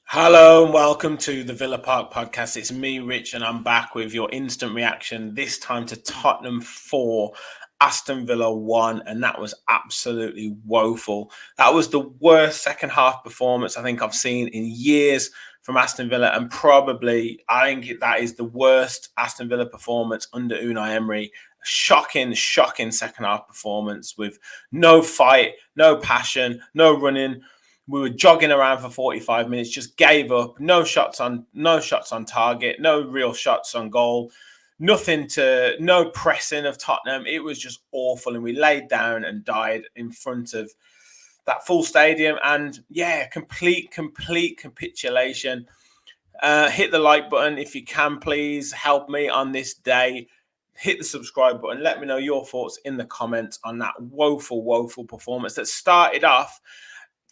Hello and welcome to the Villa Park podcast. It's me, Rich, and I'm back with your instant reaction, this time to Tottenham 4, Aston Villa 1, and that was absolutely woeful. That was the worst second half performance I think I've seen in years from Aston Villa, and probably I think that is the worst Aston Villa performance under Unai Emery. Shocking second half performance with no fight, no passion, no running. We were jogging around for 45 minutes, just gave up. No shots on target, no real shots on goal, no pressing of Tottenham. It was just awful, and we laid down and died in front of that full stadium. And yeah, complete capitulation. Hit the like button if you can, please. Help me on this day. Hit the subscribe button. Let me know your thoughts in the comments on that woeful performance that started off.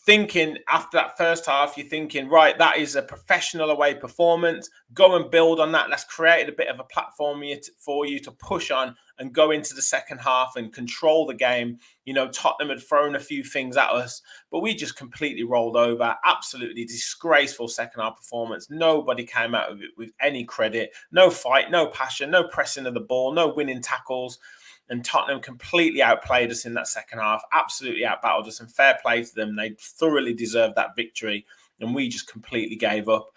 Thinking after that first half, you're thinking, right, that is a professional away performance. Go and build on that. Let's create a bit of a platform for you to push on and go into the second half and control the game. You know, Tottenham had thrown a few things at us, but we just completely rolled over. Absolutely disgraceful second half performance. Nobody came out of it with any credit. No fight, no passion, no pressing of the ball, no winning tackles. And Tottenham completely outplayed us in that second half, absolutely outbattled us, and fair play to them. They thoroughly deserved that victory, and we just completely gave up.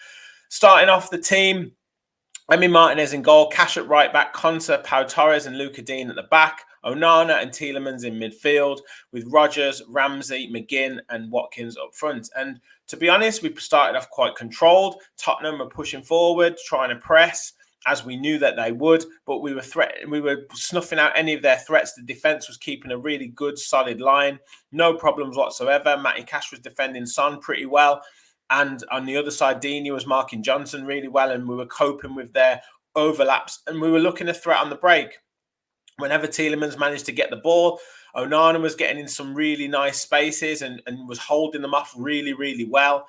Starting off the team, Emi Martinez in goal, Cash at right back, Konsa, Pau Torres and Luca Dean at the back, Onana and Tielemans in midfield, with Rodgers, Ramsey, McGinn and Watkins up front. And to be honest, we started off quite controlled. Tottenham were pushing forward, trying to press, as we knew that they would, but we were snuffing out any of their threats. The defence was keeping a really good, solid line. No problems whatsoever. Matty Cash was defending Son pretty well. And on the other side, Dini was marking Johnson really well, and we were coping with their overlaps. And we were looking a threat on the break. Whenever Tielemans managed to get the ball, Onana was getting in some really nice spaces and was holding them off really well.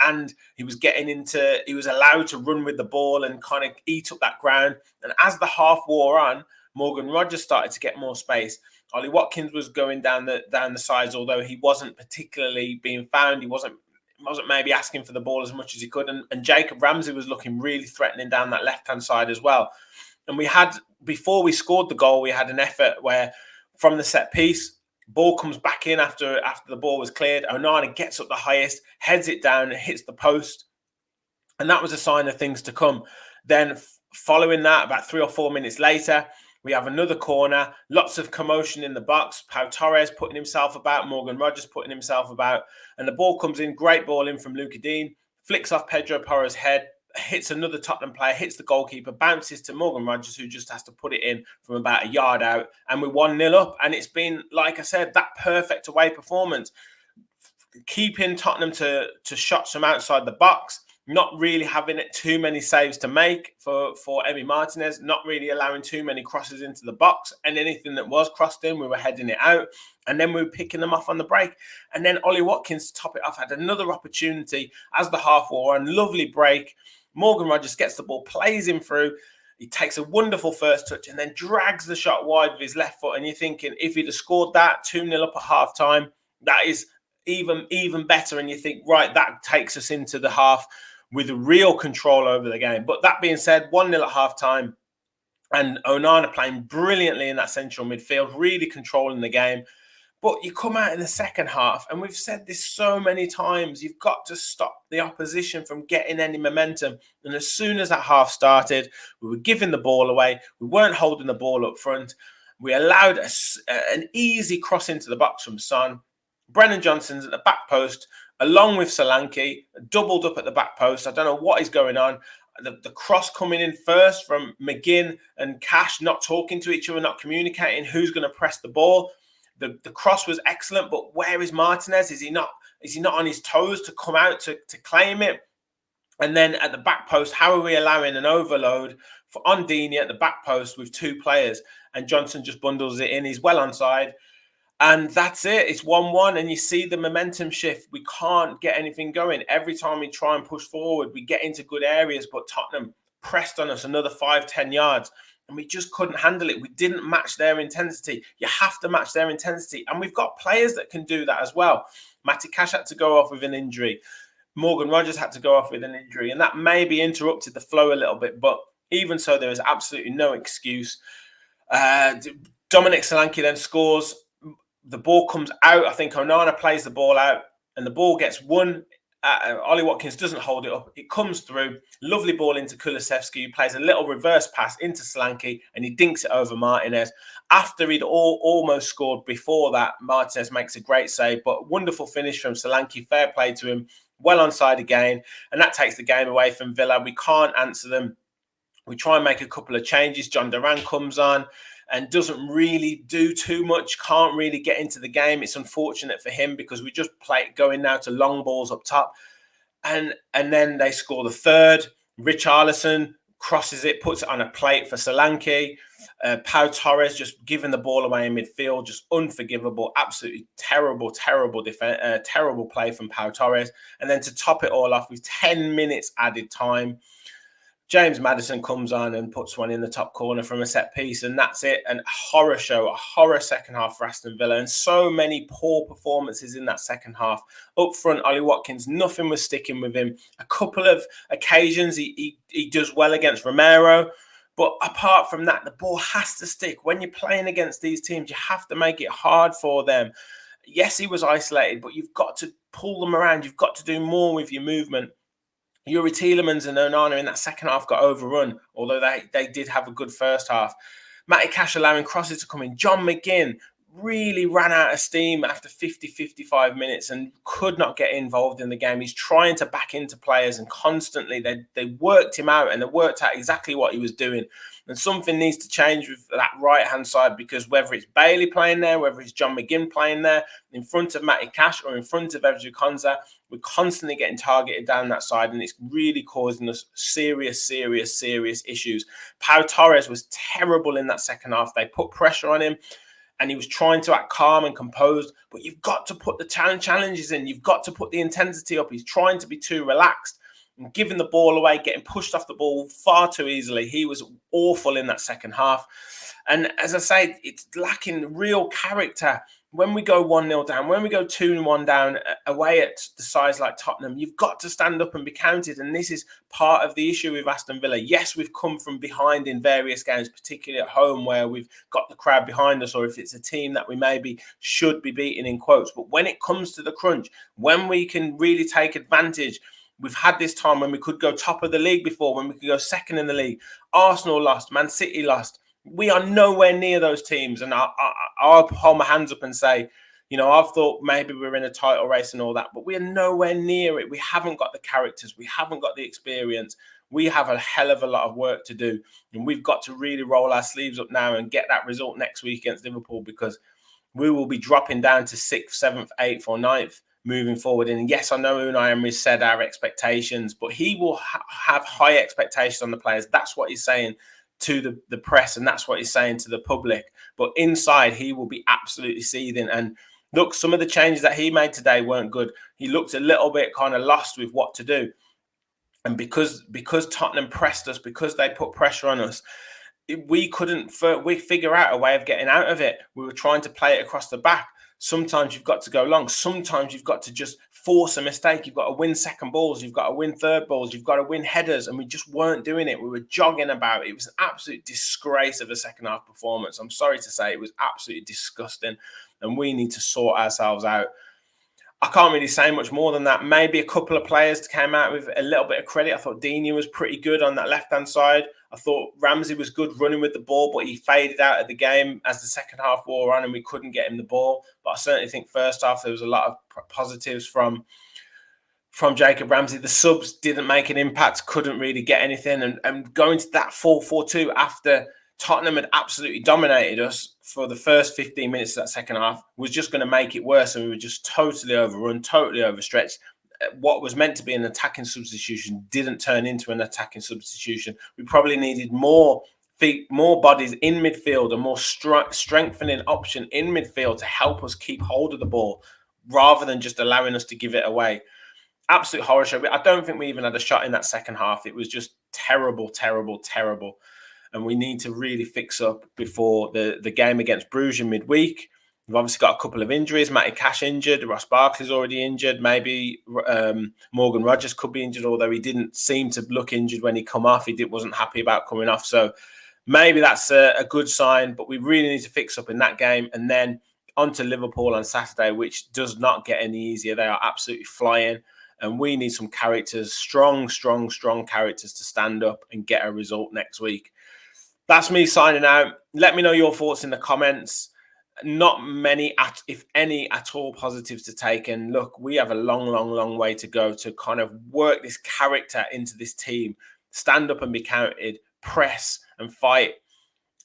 And he was allowed to run with the ball and kind of eat up that ground. And as the half wore on, Morgan Rodgers started to get more space. Ollie Watkins was going down the sides, although he wasn't particularly being found. He wasn't maybe asking for the ball as much as he could. And Jacob Ramsey was looking really threatening down that left-hand side as well. And we had, before we scored the goal, we had an effort where from the set piece, ball comes back in after the ball was cleared. Onana gets up the highest, heads it down, and hits the post. And that was a sign of things to come. Then following that, about 3 or 4 minutes later, we have another corner, lots of commotion in the box. Pau Torres putting himself about, Morgan Rodgers putting himself about. And the ball comes in, great ball in from Luca Dean, flicks off Pedro Porro's head, hits another Tottenham player, hits the goalkeeper, bounces to Morgan Rodgers, who just has to put it in from about a yard out. And we're 1-0 up. And it's been, like I said, that perfect away performance. Keeping Tottenham to shots from outside the box, not really having too many saves to make for Emi Martinez, not really allowing too many crosses into the box. And anything that was crossed in, we were heading it out. And then we were picking them off on the break. And then Ollie Watkins, to top it off, had another opportunity as the half wore on. Lovely break. Morgan Rodgers gets the ball, plays him through. He takes a wonderful first touch and then drags the shot wide with his left foot. And you're thinking, if he'd have scored that 2-0 up at half time, that is even better. And you think, right, that takes us into the half with real control over the game. But that being said, 1-0 at half time, and Onana playing brilliantly in that central midfield, really controlling the game. But you come out in the second half, and we've said this so many times, you've got to stop the opposition from getting any momentum. And as soon as that half started, we were giving the ball away. We weren't holding the ball up front. We allowed an easy cross into the box from Son. Brennan Johnson's at the back post, along with Solanke, doubled up at the back post. I don't know what is going on. The cross coming in first from McGinn and Cash, not talking to each other, not communicating who's going to press the ball. The cross was excellent, but where is Martinez? Is he not on his toes to come out to claim it? And then at the back post, how are we allowing an overload on Dini at the back post with two players? And Johnson just bundles it in. He's well onside. And that's it. It's 1-1. And you see the momentum shift. We can't get anything going. Every time we try and push forward, we get into good areas. But Tottenham pressed on us another 5-10 yards. And we just couldn't handle it. We didn't match their intensity. You have to match their intensity. And we've got players that can do that as well. Matty Cash had to go off with an injury. Morgan Rogers had to go off with an injury, and that maybe interrupted the flow a little bit. But even so, there is absolutely no excuse. Dominic Solanke then scores. The ball comes out. I think Onana plays the ball out, and the ball gets won. Ollie Watkins doesn't hold it up. It comes through. Lovely ball into Kulusevski, who plays a little reverse pass into Solanke, and he dinks it over Martinez. After he'd almost scored before that, Martinez makes a great save, but wonderful finish from Solanke. Fair play to him. Well onside again, and that takes the game away from Villa. We can't answer them. We try and make a couple of changes. John Duran comes on and doesn't really do too much, can't really get into the game. It's unfortunate for him because we just play going now to long balls up top. And then they score the third. Richarlison crosses it, puts it on a plate for Solanke. Pau Torres just giving the ball away in midfield, just unforgivable, absolutely terrible play from Pau Torres. And then to top it all off with 10 minutes added time, James Maddison comes on and puts one in the top corner from a set piece, and that's it. And a horror show, a horror second half for Aston Villa, and so many poor performances in that second half. Up front, Ollie Watkins, nothing was sticking with him. A couple of occasions he does well against Romero, but apart from that, the ball has to stick. When you're playing against these teams, you have to make it hard for them. Yes, he was isolated, but you've got to pull them around. You've got to do more with your movement. Yuri Tielemans and Onana in that second half got overrun, although they did have a good first half. Matty Cash allowing crosses to come in. John McGinn really ran out of steam after 55 minutes and could not get involved in the game. He's trying to back into players, and constantly they worked him out, and they worked out exactly what he was doing. And something needs to change with that right-hand side, because whether it's Bailey playing there, whether it's John McGinn playing there in front of Matty Cash or in front of Ezri Konsa, we're constantly getting targeted down that side, and it's really causing us serious issues. Pau Torres was terrible in that second half. They put pressure on him, and he was trying to act calm and composed, but you've got to put the challenges in. You've got to put the intensity up. He's trying to be too relaxed and giving the ball away, getting pushed off the ball far too easily. He was awful in that second half. And as I say, it's lacking real character. When we go 1-0 down, when we go 2-1 down away at the sides like Tottenham, you've got to stand up and be counted. And this is part of the issue with Aston Villa. Yes, we've come from behind in various games, particularly at home where we've got the crowd behind us, or if it's a team that we maybe should be beating in quotes. But when it comes to the crunch, when we can really take advantage, we've had this time when we could go top of the league before, when we could go second in the league. Arsenal lost, Man City lost. We are nowhere near those teams. And I'll hold my hands up and say, you know, I've thought maybe we're in a title race and all that, but we're nowhere near it. We haven't got the characters. We haven't got the experience. We have a hell of a lot of work to do. And we've got to really roll our sleeves up now and get that result next week against Liverpool, because we will be dropping down to 6th, 7th, 8th or 9th moving forward. And yes, I know Unai Emery said our expectations, but he will have high expectations on the players. That's what he's saying to the press, and that's what he's saying to the public. But inside, he will be absolutely seething. And look, some of the changes that he made today weren't good. He looked a little bit kind of lost with what to do. And because Tottenham pressed us, because they put pressure on us, we couldn't figure out a way of getting out of it. We were trying to play it across the back. Sometimes you've got to go long. Sometimes you've got to just force a mistake. You've got to win second balls. You've got to win third balls. You've got to win headers. And we just weren't doing it. We were jogging about. It was an absolute disgrace of a second half performance. I'm sorry to say, it was absolutely disgusting. And we need to sort ourselves out. I can't really say much more than that. Maybe a couple of players came out with a little bit of credit. I thought Dini was pretty good on that left-hand side. I thought Ramsey was good running with the ball, but he faded out of the game as the second half wore on and we couldn't get him the ball. But I certainly think first half there was a lot of positives from from Jacob Ramsey. The subs didn't make an impact, couldn't really get anything. And going to that 4-4-2 after Tottenham had absolutely dominated us for the first 15 minutes of that second half was just going to make it worse. And we were just totally overrun, totally overstretched. What was meant to be an attacking substitution didn't turn into an attacking substitution. We probably needed more feet, more bodies in midfield, a more strengthening option in midfield to help us keep hold of the ball rather than just allowing us to give it away. Absolute horror show. I don't think we even had a shot in that second half. It was just terrible, terrible, terrible. And we need to really fix up before the game against Bruges in midweek. We've obviously got a couple of injuries. Matty Cash injured. Ross Barkley's already injured. Maybe Morgan Rogers could be injured, although he didn't seem to look injured when he come off. He wasn't happy about coming off. So maybe that's a good sign. But we really need to fix up in that game. And then on to Liverpool on Saturday, which does not get any easier. They are absolutely flying. And we need some characters, strong characters to stand up and get a result next week. That's me signing out. Let me know your thoughts in the comments. Not many, if any, at all positives to take. And look, we have a long way to go to kind of work this character into this team. Stand up and be counted, press and fight,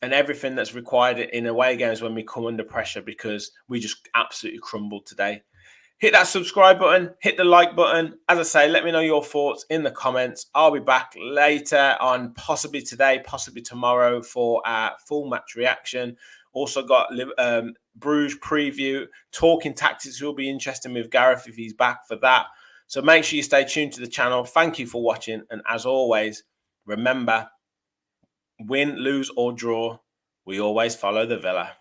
and everything that's required in away games when we come under pressure, because we just absolutely crumbled today. Hit that subscribe button, hit the like button. As I say, let me know your thoughts in the comments. I'll be back later on, possibly today, possibly tomorrow, for our full match reaction. Also got Bruges preview, talking tactics will be interesting with Gareth if he's back for that. So make sure you stay tuned to the channel. Thank you for watching. And as always, remember, win, lose or draw, we always follow the Villa.